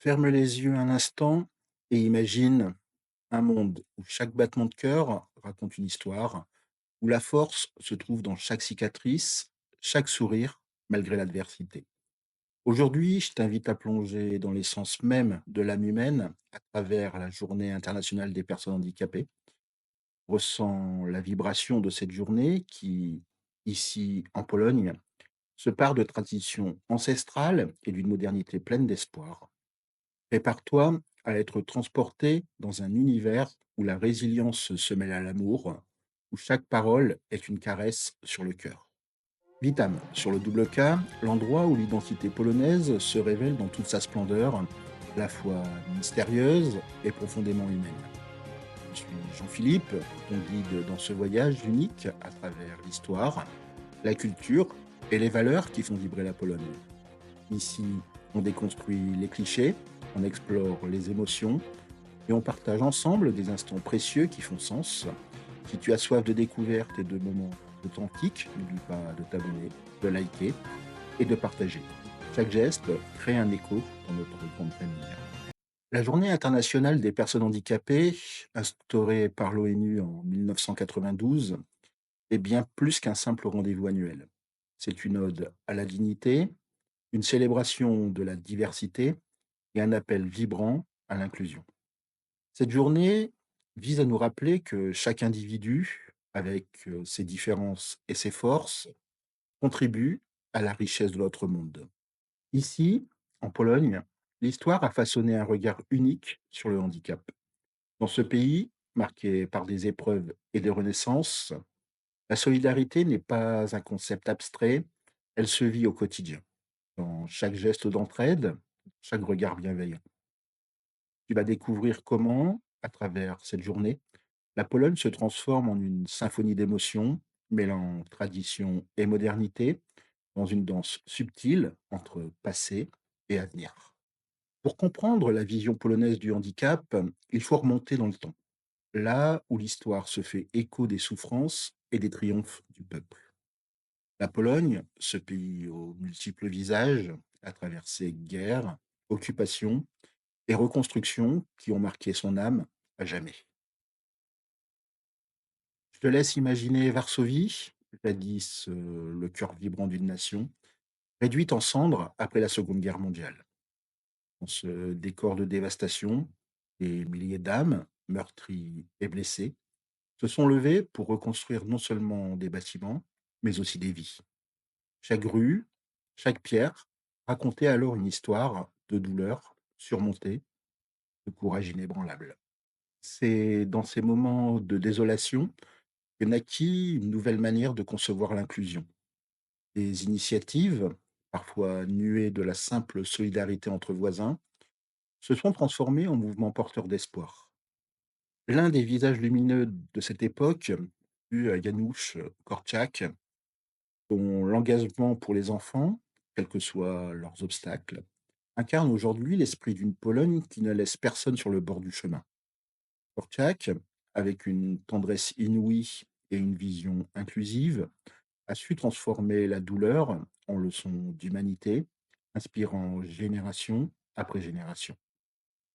Ferme les yeux un instant et imagine un monde où chaque battement de cœur raconte une histoire, où la force se trouve dans chaque cicatrice, chaque sourire, malgré l'adversité. Aujourd'hui, je t'invite à plonger dans l'essence même de l'âme humaine à travers la Journée internationale des personnes handicapées. Ressens la vibration de cette journée qui, ici en Pologne, se part de traditions ancestrales et d'une modernité pleine d'espoir. Prépare-toi à être transporté dans un univers où la résilience se mêle à l'amour, où chaque parole est une caresse sur le cœur. Witam, sur le double K, l'endroit où l'identité polonaise se révèle dans toute sa splendeur, à la fois mystérieuse et profondément humaine. Je suis Jean-Philippe, ton guide dans ce voyage unique à travers l'histoire, la culture et les valeurs qui font vibrer la Pologne. Ici, on déconstruit les clichés, on explore les émotions et on partage ensemble des instants précieux qui font sens. Si tu as soif de découverte et de moments authentiques, n'oublie pas de t'abonner, de liker et de partager. Chaque geste crée un écho dans notre grande famille. La Journée internationale des personnes handicapées, instaurée par l'ONU en 1992, est bien plus qu'un simple rendez-vous annuel. C'est une ode à la dignité, une célébration de la diversité et un appel vibrant à l'inclusion. Cette journée vise à nous rappeler que chaque individu, avec ses différences et ses forces, contribue à la richesse de notre monde. Ici, en Pologne, l'histoire a façonné un regard unique sur le handicap. Dans ce pays, marqué par des épreuves et des renaissances, la solidarité n'est pas un concept abstrait, elle se vit au quotidien, dans chaque geste d'entraide, chaque regard bienveillant. Tu vas découvrir comment, à travers cette journée, la Pologne se transforme en une symphonie d'émotions, mêlant tradition et modernité, dans une danse subtile entre passé et avenir. Pour comprendre la vision polonaise du handicap, il faut remonter dans le temps, là où l'histoire se fait écho des souffrances et des triomphes du peuple. La Pologne, ce pays aux multiples visages, a traversé guerres, occupations et reconstructions qui ont marqué son âme à jamais. Je te laisse imaginer Varsovie, jadis le cœur vibrant d'une nation, réduite en cendres après la Seconde Guerre mondiale. Dans ce décor de dévastation, des milliers d'âmes, meurtries et blessées, se sont levées pour reconstruire non seulement des bâtiments, mais aussi des vies. Chaque rue, chaque pierre racontait alors une histoire de douleur surmontée, de courage inébranlable. C'est dans ces moments de désolation que naquit une nouvelle manière de concevoir l'inclusion. Des initiatives, parfois nuées de la simple solidarité entre voisins, se sont transformées en mouvements porteurs d'espoir. L'un des visages lumineux de cette époque fut Janusz Korczak, dont l'engagement pour les enfants, quels que soient leurs obstacles, incarne aujourd'hui l'esprit d'une Pologne qui ne laisse personne sur le bord du chemin. Korczak, avec une tendresse inouïe et une vision inclusive, a su transformer la douleur en leçon d'humanité, inspirant génération après génération.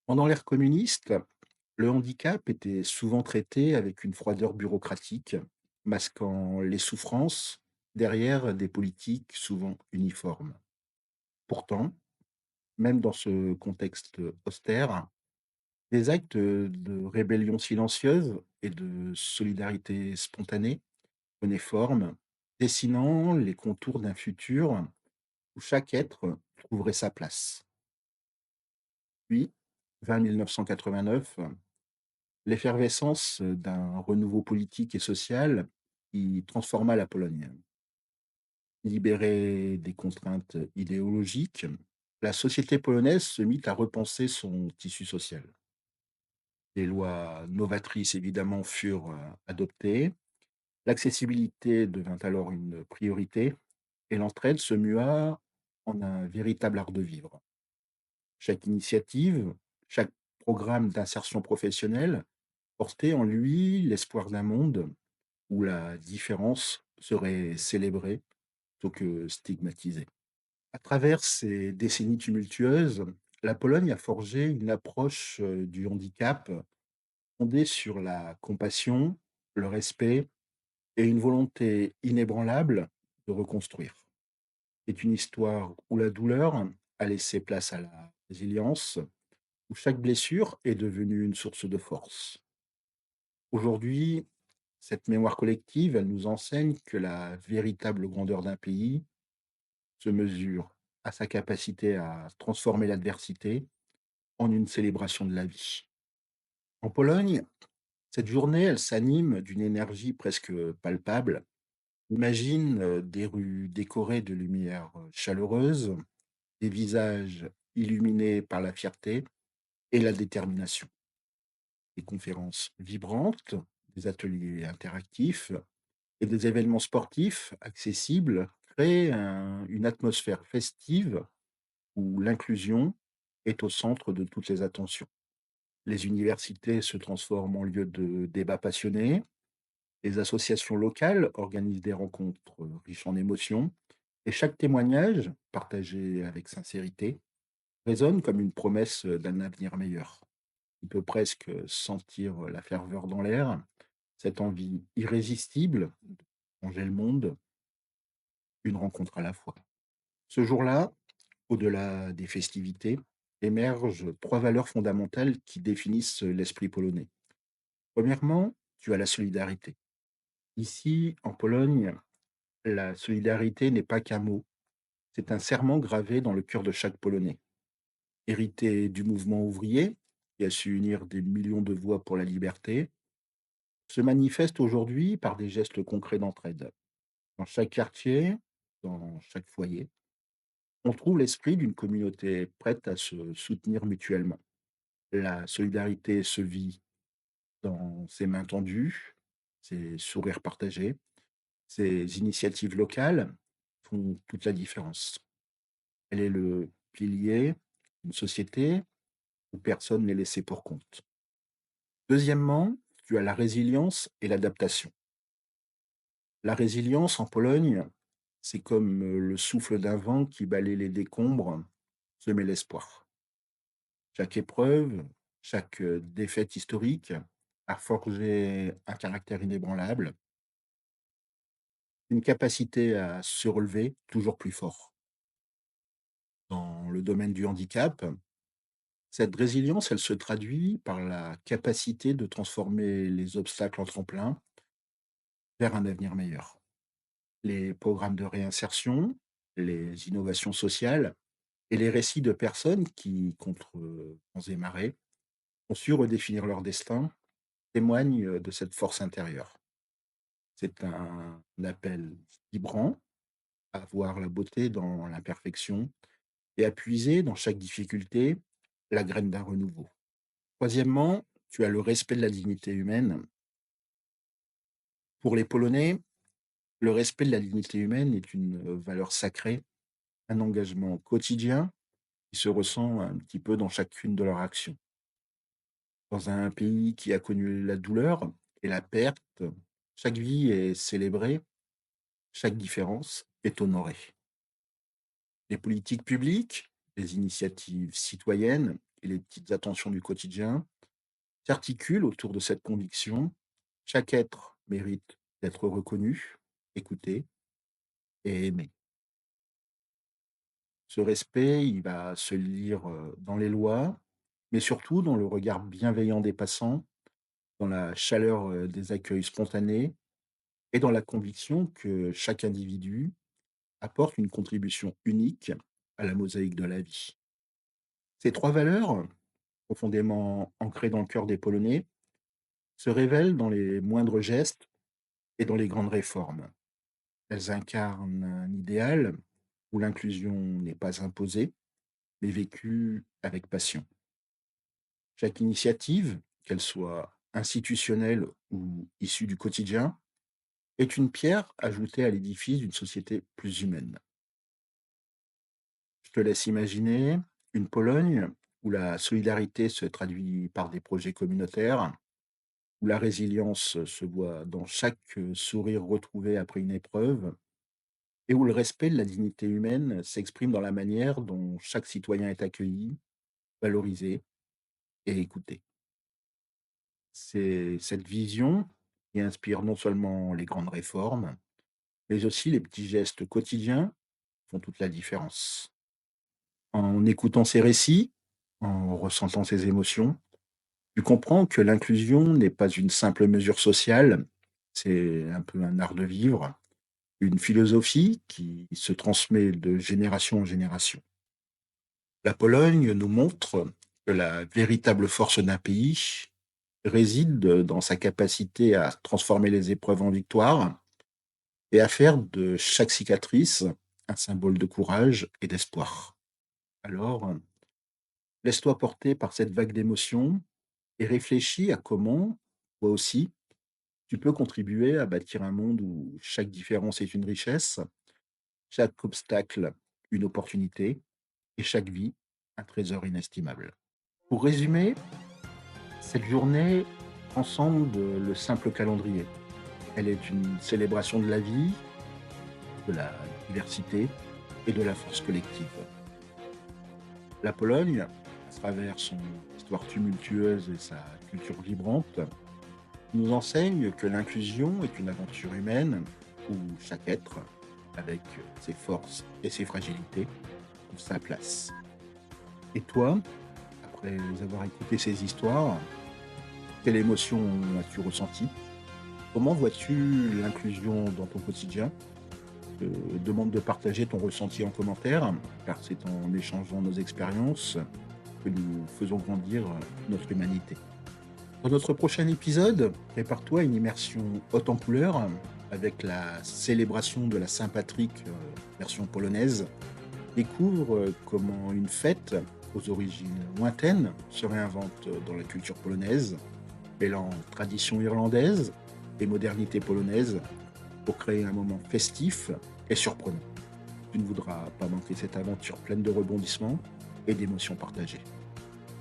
Pendant l'ère communiste, le handicap était souvent traité avec une froideur bureaucratique, masquant les souffrances derrière des politiques souvent uniformes. Pourtant, même dans ce contexte austère, des actes de rébellion silencieuse et de solidarité spontanée prenaient forme, dessinant les contours d'un futur où chaque être trouverait sa place. Puis, vers 1989, l'effervescence d'un renouveau politique et social qui transforma la Pologne. Libérée des contraintes idéologiques, la société polonaise se mit à repenser son tissu social. Des lois novatrices, évidemment, furent adoptées. L'accessibilité devint alors une priorité et l'entraide se mua en un véritable art de vivre. Chaque initiative, chaque programme d'insertion professionnelle portait en lui l'espoir d'un monde où la différence serait célébrée plutôt que stigmatisée. À travers ces décennies tumultueuses, La Pologne a forgé une approche, du handicap fondée sur la compassion, le respect et une volonté inébranlable de reconstruire. C'est une histoire où la douleur a laissé place à la résilience, où chaque blessure est devenue une source de force. Aujourd'hui, cette mémoire collective, elle nous enseigne que la véritable grandeur d'un pays se mesure à sa capacité à transformer l'adversité en une célébration de la vie. En Pologne, cette journée, elle s'anime d'une énergie presque palpable. Imagine des rues décorées de lumières chaleureuses, des visages illuminés par la fierté et la détermination. Des conférences vibrantes, des ateliers interactifs et des événements sportifs accessibles créent une atmosphère festive où l'inclusion est au centre de toutes les attentions. Les universités se transforment en lieu de débats passionnés. Les associations locales organisent des rencontres riches en émotions et chaque témoignage, partagé avec sincérité, résonne comme une promesse d'un avenir meilleur. On peut presque sentir la ferveur dans l'air, cette envie irrésistible de changer le monde, une rencontre à la fois. Ce jour-là, au-delà des festivités, émergent trois valeurs fondamentales qui définissent l'esprit polonais. Premièrement, tu as la solidarité. Ici, en Pologne, la solidarité n'est pas qu'un mot, c'est un serment gravé dans le cœur de chaque Polonais. Hérité du mouvement ouvrier, qui a su unir des millions de voix pour la liberté, se manifeste aujourd'hui par des gestes concrets d'entraide. Dans chaque quartier, dans chaque foyer, on trouve l'esprit d'une communauté prête à se soutenir mutuellement. La solidarité se vit dans ses mains tendues, ses sourires partagés, ces initiatives locales font toute la différence. Elle est le pilier d'une société où personne n'est laissé pour compte. Deuxièmement, tu as la résilience et l'adaptation. La résilience en Pologne, c'est comme le souffle d'un vent qui balaie les décombres, semer l'espoir. Chaque épreuve, chaque défaite historique a forgé un caractère inébranlable, une capacité à se relever toujours plus fort. Dans le domaine du handicap, cette résilience, elle se traduit par la capacité de transformer les obstacles en tremplin vers un avenir meilleur. Les programmes de réinsertion, les innovations sociales et les récits de personnes qui, contre vents et marées, ont su redéfinir leur destin témoignent de cette force intérieure. C'est un appel vibrant à voir la beauté dans l'imperfection et à puiser dans chaque difficulté la graine d'un renouveau. Troisièmement, tu as le respect de la dignité humaine. Pour les Polonais, le respect de la dignité humaine est une valeur sacrée, un engagement quotidien qui se ressent un petit peu dans chacune de leurs actions. Dans un pays qui a connu la douleur et la perte, chaque vie est célébrée, chaque différence est honorée. Les politiques publiques, les initiatives citoyennes et les petites attentions du quotidien s'articulent autour de cette conviction. Chaque être mérite d'être reconnu, écouté et aimé. Ce respect, il va se lire dans les lois, mais surtout dans le regard bienveillant des passants, dans la chaleur des accueils spontanés et dans la conviction que chaque individu apporte une contribution unique à la mosaïque de la vie. Ces trois valeurs, profondément ancrées dans le cœur des Polonais, se révèlent dans les moindres gestes et dans les grandes réformes. Elles incarnent un idéal où l'inclusion n'est pas imposée, mais vécue avec passion. Chaque initiative, qu'elle soit institutionnelle ou issue du quotidien, est une pierre ajoutée à l'édifice d'une société plus humaine. Je te laisse imaginer une Pologne où la solidarité se traduit par des projets communautaires, où la résilience se voit dans chaque sourire retrouvé après une épreuve, et où le respect de la dignité humaine s'exprime dans la manière dont chaque citoyen est accueilli, valoriser et écouter. C'est cette vision qui inspire non seulement les grandes réformes, mais aussi les petits gestes quotidiens font toute la différence. En écoutant ces récits, en ressentant ces émotions, tu comprends que l'inclusion n'est pas une simple mesure sociale, c'est un peu un art de vivre, une philosophie qui se transmet de génération en génération. La Pologne nous montre que la véritable force d'un pays réside dans sa capacité à transformer les épreuves en victoire et à faire de chaque cicatrice un symbole de courage et d'espoir. Alors, laisse-toi porter par cette vague d'émotions et réfléchis à comment, toi aussi, tu peux contribuer à bâtir un monde où chaque différence est une richesse, chaque obstacle une opportunité et chaque vie un trésor inestimable. Pour résumer, cette journée transcende le simple calendrier. Elle est une célébration de la vie, de la diversité et de la force collective. La Pologne, à travers son histoire tumultueuse et sa culture vibrante, nous enseigne que l'inclusion est une aventure humaine où chaque être, avec ses forces et ses fragilités, trouve sa place. Et toi, après avoir écouté ces histoires, quelle émotion as-tu ressenti? Comment vois-tu l'inclusion dans ton quotidien? Je te demande de partager ton ressenti en commentaire, car c'est en échangeant nos expériences que nous faisons grandir notre humanité. Dans notre prochain épisode, prépare-toi à une immersion haute en couleurs avec la célébration de la Saint-Patrick version polonaise. Découvre comment une fête aux origines lointaines se réinvente dans la culture polonaise, mêlant tradition irlandaise et modernité polonaise pour créer un moment festif et surprenant. Tu ne voudras pas manquer cette aventure pleine de rebondissements et d'émotions partagées.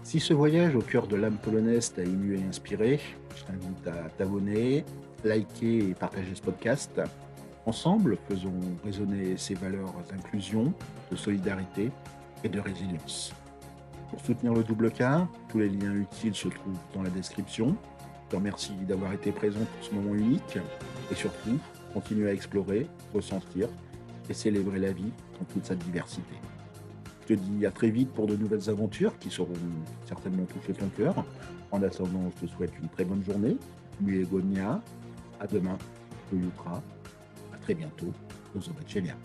Si ce voyage au cœur de l'âme polonaise t'a ému et inspiré, je t'invite à t'abonner, liker et partager ce podcast. Ensemble, faisons résonner ces valeurs d'inclusion, de solidarité et de résilience. Pour soutenir le double K, tous les liens utiles se trouvent dans la description. Je te remercie d'avoir été présent pour ce moment unique et surtout, continue à explorer, ressentir et célébrer la vie dans toute sa diversité. Je te dis à très vite pour de nouvelles aventures qui sauront certainement toucher ton cœur. En attendant, je te souhaite une très bonne journée. Miłego dnia. À demain. Jutra. À très bientôt. Do zobaczenia.